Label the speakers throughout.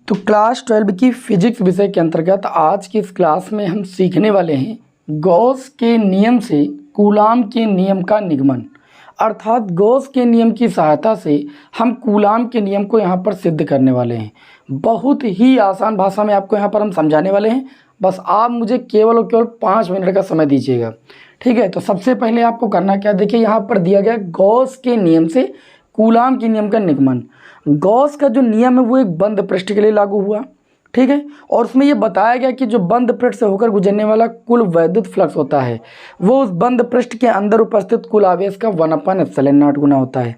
Speaker 1: तो क्लास 12 की फिजिक्स विषय के अंतर्गत आज की इस क्लास में हम सीखने वाले हैं गॉस के नियम से कूलाम के नियम का निगमन। अर्थात गॉस के नियम की सहायता से हम कूलाम के नियम को यहाँ पर सिद्ध करने वाले हैं। बहुत ही आसान भाषा में आपको यहाँ पर हम समझाने वाले हैं। बस आप मुझे केवल और केवल 5 मिनट का समय दीजिएगा, ठीक है। तो सबसे पहले आपको करना क्या, देखिए यहाँ पर दिया गया गॉस के नियम से कूलाम के नियम का निगमन। गॉस का जो नियम है वो एक बंद पृष्ठ के लिए लागू हुआ, ठीक है। और उसमें ये बताया गया कि जो बंद पृष्ठ से होकर गुजरने वाला कुल वैद्युत फ्लक्स होता है वो उस बंद पृष्ठ के अंदर उपस्थित कुल आवेश का 1/ε0 गुना होता है।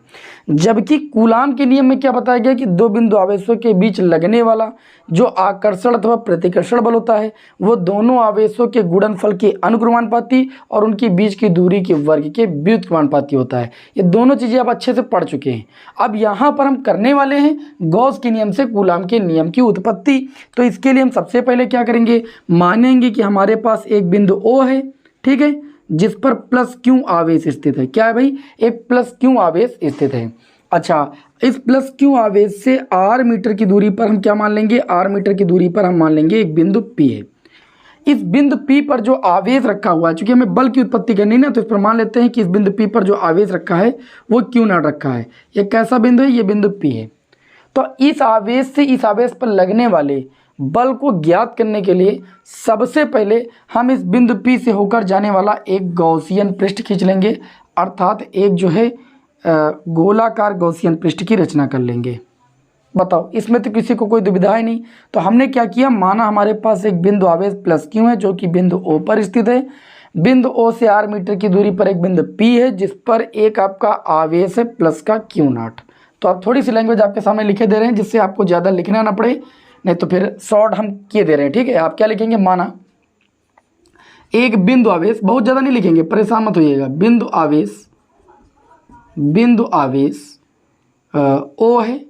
Speaker 1: जबकि कूलाम के नियम में क्या बताया गया कि दो बिंदु आवेशों के बीच लगने वाला जो आकर्षण अथवा प्रतिकर्षण बल होता है वो दोनों आवेशों के गुणनफल के अनुक्रमानुपाती और उनके बीच की दूरी के वर्ग के व्युत्क्रमानुपाती होता है। ये दोनों चीज़ें आप अच्छे से पढ़ चुके हैं। अब यहाँ पर हम करने वाले हैं गॉस के नियम से कूलाम के नियम की उत्पत्ति। तो इसके लिए हम सबसे पहले क्या करेंगे, मानेंगे कि हमारे पास एक बिंदु O है, ठीक है, जिस पर प्लस क्यू आवेश स्थित है। क्या है भाई, एक प्लस क्यू आवेश स्थित है। अच्छा, इस प्लस क्यू आवेश से r मीटर की दूरी पर हम क्या मान लेंगे, r मीटर की दूरी पर हम मान लेंगे एक बिंदु P है। इस बिंदु P पर जो आवेश रखा हुआ है, चूंकि हमें बल की उत्पत्ति करनी ना, तो इस पर मान लेते हैं कि इस बिंदु P पर जो आवेश रखा है वो Q0 रखा है। ये कैसा बिंदु है, ये बिंदु P है। तो इस आवेश से इस आवेश पर लगने वाले बल को ज्ञात करने के लिए सबसे पहले हम इस बिंदु P से होकर जाने वाला एक गॉसियन पृष्ठ खींच लेंगे। अर्थात एक जो है गोलाकार गॉसियन पृष्ठ की रचना कर लेंगे। बताओ, इसमें तो किसी को कोई दुविधा ही नहीं। तो हमने क्या किया, माना हमारे पास एक बिंदु आवेश प्लस क्यू है जो कि बिंदु O पर स्थित है। बिंदु O से r मीटर की दूरी पर एक बिंदु P है जिस पर एक आपका आवेश है प्लस का Q0। तो आप थोड़ी सी लैंग्वेज आपके सामने लिखे दे रहे हैं जिससे आपको ज़्यादा लिखना ना पड़े, नहीं तो फिर शॉर्ट हम किए दे रहे हैं, ठीक है। आप क्या लिखेंगे, माना एक बिंदु आवेश, बहुत ज़्यादा नहीं लिखेंगे, परेशान मत होइएगा। बिंदु आवेश O है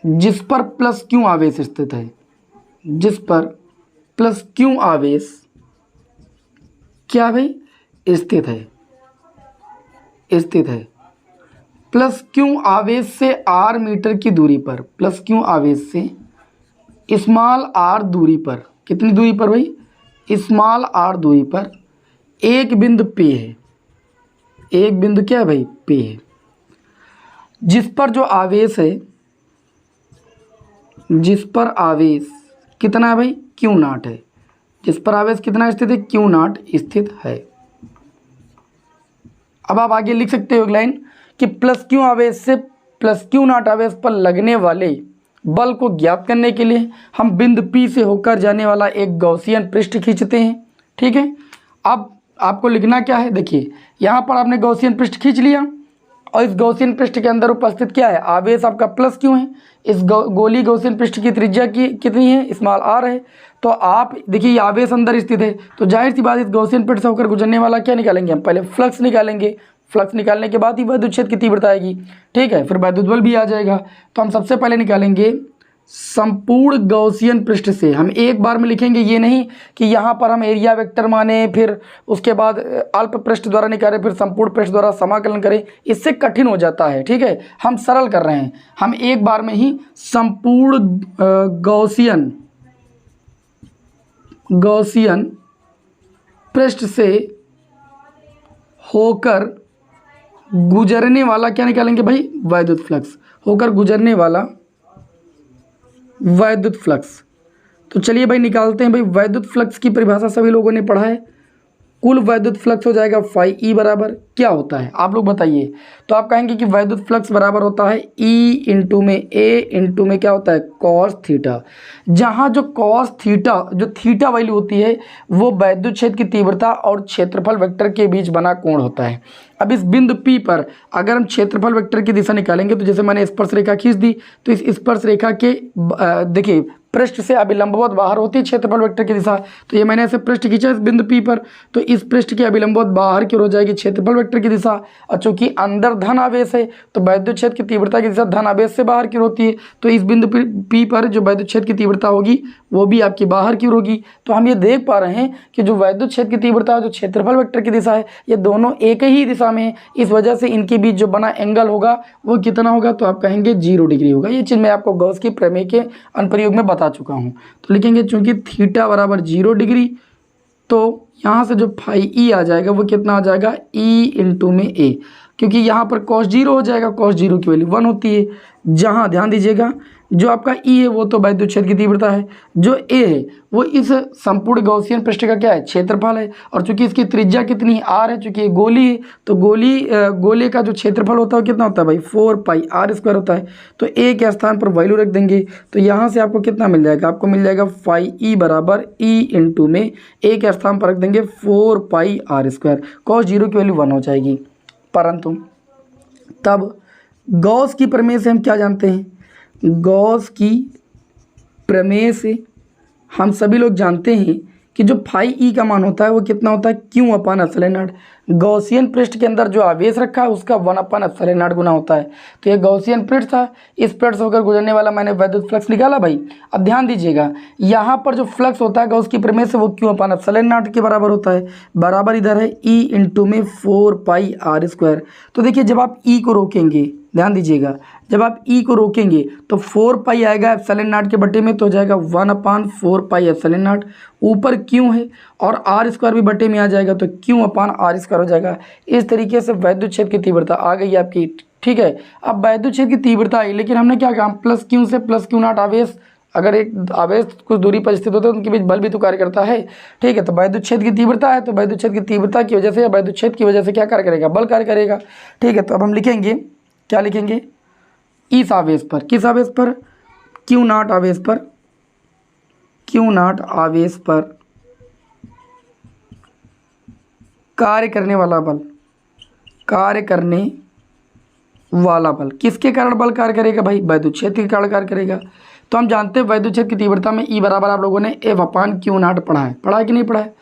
Speaker 1: जिस पर प्लस क्यू आवेश स्थित है, जिस पर प्लस क्यू आवेश क्या भाई स्थित है। प्लस क्यू आवेश से r मीटर की दूरी पर, प्लस क्यू आवेश से स्मॉल r दूरी पर, कितनी दूरी पर भाई, स्मॉल r दूरी पर एक बिंदु P है। एक बिंदु क्या है भाई, P है, जिस पर जो आवेश है, जिस पर आवेश कितना है भाई, Q0 है। जिस पर आवेश कितना स्थित है, Q0 स्थित है। अब आप आगे लिख सकते हो एक लाइन कि प्लस क्यू आवेश से प्लस Q0 आवेश पर लगने वाले बल को ज्ञात करने के लिए हम बिंदु P से होकर जाने वाला एक गॉसियन पृष्ठ खींचते हैं, ठीक है। अब आपको लिखना क्या है, देखिए यहाँ पर आपने गॉसियन पृष्ठ खींच लिया और इस गॉसियन पृष्ठ के अंदर उपस्थित क्या है, आवेश आपका प्लस क्यू है। इस गोली गॉसियन पृष्ठ की त्रिज्या की कितनी है, स्मॉल r है। तो आप देखिए ये आवेश अंदर स्थित है, तो जाहिर सी बात इस गॉसियन पृष्ठ से होकर गुजरने वाला क्या निकालेंगे, हम पहले फ्लक्स निकालेंगे। फ्लक्स निकालने के बाद ही विद्युत क्षेत्र की तीव्रता आएगी, ठीक है, फिर विद्युत बल भी आ जाएगा। तो हम सबसे पहले निकालेंगे संपूर्ण गॉसियन पृष्ठ से। हम एक बार में लिखेंगे, ये नहीं कि यहाँ पर हम एरिया वेक्टर माने फिर उसके बाद अल्प पृष्ठ द्वारा निकालें फिर संपूर्ण पृष्ठ द्वारा समाकलन करें, इससे कठिन हो जाता है, ठीक है। हम सरल कर रहे हैं, हम एक बार में ही संपूर्ण गॉसियन पृष्ठ से होकर गुजरने वाला क्या निकालेंगे भाई, वैद्युत फ्लक्स, होकर गुजरने वाला वैद्युत फ्लक्स। तो चलिए भाई निकालते हैं। भाई वैद्युत फ्लक्स की परिभाषा सभी लोगों ने पढ़ा है। कुल वैद्युत फ्लक्स हो जाएगा फाई ई बराबर क्या होता है, आप लोग बताइए। तो आप कहेंगे कि वैद्युत फ्लक्स बराबर होता है ई इंटू में ए इंटू में क्या होता है, कॉस थीटा। जहाँ जो कॉस थीटा, जो थीटा वैल्यू होती है वो वैद्युत क्षेत्र की तीव्रता और क्षेत्रफल वेक्टर के बीच बना कोण होता है। अब इस बिंदु P पर अगर हम क्षेत्रफल वेक्टर की दिशा निकालेंगे तो जैसे मैंने स्पर्श रेखा खींच दी, तो इस स्पर्श रेखा के देखिए पृष्ठ से अभिलंबवत बाहर होती है क्षेत्रफल वेक्टर की दिशा। तो ये मैंने ऐसे पृष्ठ खींचा इस बिंदु P पर, तो इस पृष्ठ के अभिलंबवत बाहर की ओर हो जाएगी क्षेत्रफल वेक्टर की दिशा। और चूंकि अंदर धन आवेश है तो वैद्युत क्षेत्र की तीव्रता की दिशा धन आवेश से बाहर की ओर होती है। तो इस बिंदु P पर जो वैद्युत क्षेत्र की तीव्रता होगी वो भी आपकी बाहर की ओर होगी। तो हम ये देख पा रहे हैं कि जो वैद्युत क्षेत्र की तीव्रता जो क्षेत्रफल वेक्टर की दिशा है ये दोनों एक ही दिशा में है। इस वजह से इनके बीच जो बना एंगल होगा वो कितना होगा, तो आप कहेंगे 0 डिग्री होगा। ये चीज़ मैं आपको गॉस की प्रमेय के अनुप्रयोग में बता चुका हूँ। तो लिखेंगे चूंकि थीटा बराबर 0 डिग्री, तो यहाँ से जो फाई ई आ जाएगा वो कितना आ जाएगा, ई इंटू में ए, क्योंकि यहाँ पर कॉस 0 हो जाएगा, कॉस 0 की वैल्यू 1 होती है। जहाँ ध्यान दीजिएगा जो आपका ई है वो तो वैद्युत क्षेत्र की तीव्रता है, जो ए है वो इस संपूर्ण गॉसियन पृष्ठ का क्या है, क्षेत्रफल है। और चूंकि इसकी त्रिज्या कितनी है, आर है, चूंकि ये गोली है तो गोले का जो क्षेत्रफल होता है कितना होता है भाई, 4 पाई आर स्क्वायर होता है। तो ए के स्थान पर वैल्यू रख देंगे, तो यहाँ से आपको कितना मिल जाएगा, आपको मिल जाएगा फाई ई बराबर ई इंटू में ए के स्थान पर रख देंगे 4 पाई आर स्क्वायर, कॉस 0 की वैल्यू 1 हो जाएगी। परंतु तब गॉस की प्रमेय से हम क्या जानते हैं, गॉस की प्रमेय से हम सभी लोग जानते हैं कि जो फाई ई का मान होता है वो कितना होता है, Q upon epsilon not. Gaussian पृष्ठ के अंदर जो आवेश रखा है उसका 1 अपान एप्सिलॉन नॉट गुना होता है। तो ये गॉसियन पृष्ठ था, इस पृष्ठ से होकर गुजरने वाला मैंने वैद्युत फ्लक्स निकाला भाई। अब ध्यान दीजिएगा यहाँ पर जो फ्लक्स होता है गॉस की प्रमेय से वो क्यू अपान एप्सिलॉन नॉट के बराबर होता है। बराबर इधर है ई इंटू में 4 पाई आर स्क्वायर। तो देखिए जब आप ई को रोकेंगे, ध्यान दीजिएगा जब आप ई को रोकेंगे तो 4 पाई आएगा एप्सिलॉन नॉट के बटे में, तो हो जाएगा 1 अपान 4 पाई एप्सिलॉन नॉट। ऊपर क्यू है और आर स्क्वायर भी बटे में आ जाएगा, तो क्यू अपान आर स्क्वायर हो जाएगा। इस तरीके से वैद्युत क्षेत्र की तीव्रता आ गई आपकी, ठीक है। अब वैद्युत क्षेत्र की तीव्रता आई, लेकिन हमने क्या कहा, प्लस क्यू से प्लस क्यू नॉट आवेश, अगर एक आवेश कुछ दूरी पर स्थित होता है उनके बीच बल भी तो कार्य करता है, ठीक है। तो वैद्युत क्षेत्र की तीव्रता है, तो वैद्युत क्षेत्र की तीव्रता की वजह से या वैद्युत क्षेत्र की वजह से क्या कार्य करेगा, बल कार्य करेगा, ठीक है। तो अब हम लिखेंगे, क्या लिखेंगे, इस आवेश पर, किस आवेश पर, क्यू नॉट आवेश पर, क्यू नॉट आवेश पर कार्य करने वाला बल, कार्य करने वाला बल किसके कारण बल कार्य करेगा भाई, वैद्युत क्षेत्र के कारण कार्य करेगा। तो हम जानते हैं वैद्युत क्षेत्र की तीव्रता में ई बराबर आप लोगों ने एफ अपान क्यू नॉट पढ़ा है, पढ़ा है कि नहीं पढ़ा है।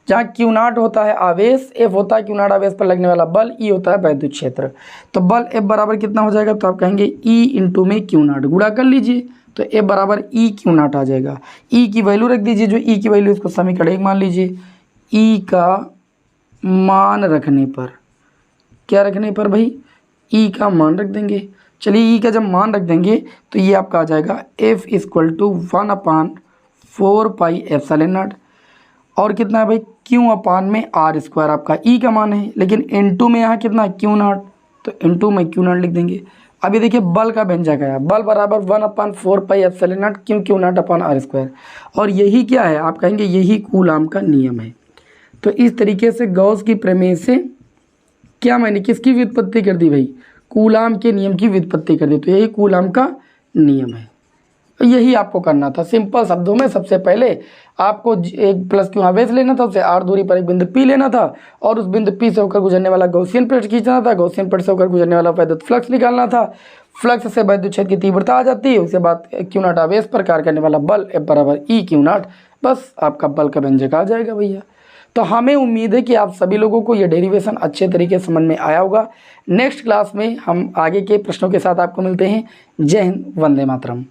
Speaker 1: जहाँ क्यू नॉट होता है आवेश, एफ होता है क्यू नॉट आवेश पर लगने वाला बल, ई होता है वैद्युत क्षेत्र। तो बल एफ बराबर कितना हो जाएगा, तो आप कहेंगे ई इंटू में क्यू नॉट, गुणा कर लीजिए तो एफ बराबर ई क्यू नॉट आ जाएगा। ई की वैल्यू रख दीजिए, जो ई की वैल्यू इसको समीकरण 1 मान लीजिए। ई का मान रखने पर, क्या रखने पर भाई, ई का मान रख देंगे। चलिए ई का जब मान रख देंगे तो ये आपका आ जाएगा F equal to 1 upon 4 pi epsilon naught, और कितना है भाई, क्यू अपान में आर स्क्वायर आपका ई का मान है, लेकिन इनटू में यहाँ कितना क्यू नॉट, तो इनटू में क्यू नॉट लिख देंगे। अभी देखिए बल का व्यंजक आया, बल बराबर 1 upon 4 pi epsilon naught Q naught upon R square, और यही क्या है, आप कहेंगे यही कूलाम का नियम है। तो इस तरीके से गॉस की प्रमेय से क्या मैंने किसकी व्युत्पत्ति कर दी भाई, कूलाम के नियम की व्युत्पत्ति कर दी। तो यही कूलाम का नियम है, यही आपको करना था। सिंपल शब्दों में सबसे पहले आपको एक प्लस क्यू आवेश लेना था, उससे आर दूरी पर एक बिंदु पी लेना था, और उस बिंदु पी से होकर गुजरने वाला गॉसियन पृष्ठ खींचना था, गॉसियन पृष्ठ से होकर गुजरने वाला वैद्युत फ्लक्स निकालना था। फ्लक्स से वैद्युत क्षेत्र की तीव्रता आ जाती है, उसके बाद क्यू नॉट आवेश पर कार्य करने वाला बल एफ बराबर ई क्यू नॉट, बस आपका बल का व्यंजक आ जाएगा भैया। तो हमें उम्मीद है कि आप सभी लोगों को ये डेरिवेशन अच्छे तरीके से समझ में आया होगा। नेक्स्ट क्लास में हम आगे के प्रश्नों के साथ आपको मिलते हैं। जय हिंद, वंदे मातरम।